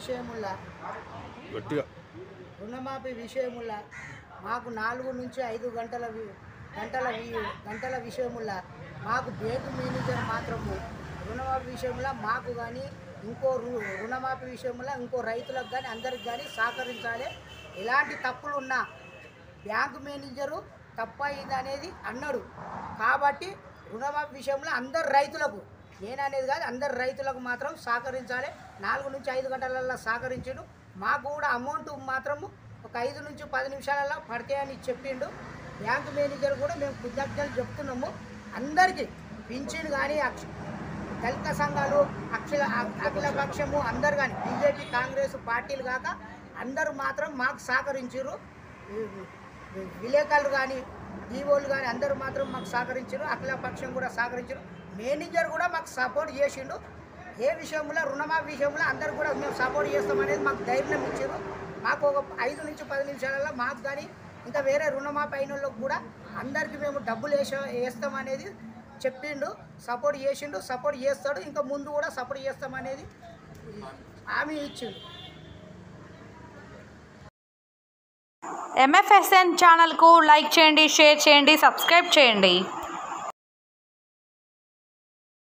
విషయముల రుణమాఫీ విషయముల మాకు 4 నుంచి 5 గంటల విషయముల మాకు బ్యాంకు మేనేజర్ మాత్రము రుణమాఫీ విషయంలో మాకు కానీ ఇంకో రుణమాఫీ విషయంలో ఇంకో రైతులకు కానీ అందరికి కానీ సహకరించాలి. ఎలాంటి తప్పులు ఉన్నా బ్యాంకు మేనేజరు తప్పయింది అనేది అన్నాడు కాబట్టి రుణమాఫీ విషయంలో అందరు రైతులకు నేననేది కాదు అందరు రైతులకు మాత్రం సహకరించాలి. 4 నుంచి 5 గంటలలో సహకరించాడు. మాకు కూడా అమౌంట్ మాత్రము ఒక 5 నుంచి 10 నిమిషాలలో పడతాయని చెప్పిండు. బ్యాంకు మేనేజర్ కూడా మేము కృతజ్ఞతలు చెప్తున్నాము. అందరికీ పింఛన్ కానీ దళిత సంఘాలు అఖిల పక్షము అందరు కానీ బీజేపీ కాంగ్రెస్ పార్టీలు కాక అందరూ మాత్రం మాకు సహకరించారు. విలేకరులు కానీ ఈవోలు కానీ అందరూ మాత్రం మాకు సహకరించారు. అఖిల పక్షం కూడా సహకరించారు. మేనేజర్ కూడా మాకు సపోర్ట్ చేసిండు. ఏ విషయంలో రుణమాఫీ విషయంలో అందరు కూడా మేము సపోర్ట్ చేస్తామనేది మాకు ధైర్యం ఇచ్చారు. మాకు ఒక 5 నుంచి 10 నిమిషాలలో మాకు కానీ ఇంకా వేరే రుణమాఫీ అయిన వాళ్ళకి కూడా అందరికీ మేము డబ్బులు వేస్తామనేది చెప్పిండు. సపోర్ట్ చేసిండు, సపోర్ట్ చేస్తాడు. ఇంకా ముందు కూడా సపోర్ట్ చేస్తామనేది హామీ ఇచ్చిండు. MFSN ఛానల్కు లైక్ చేయండి, షేర్ చేయండి, సబ్స్క్రైబ్ చేయండి.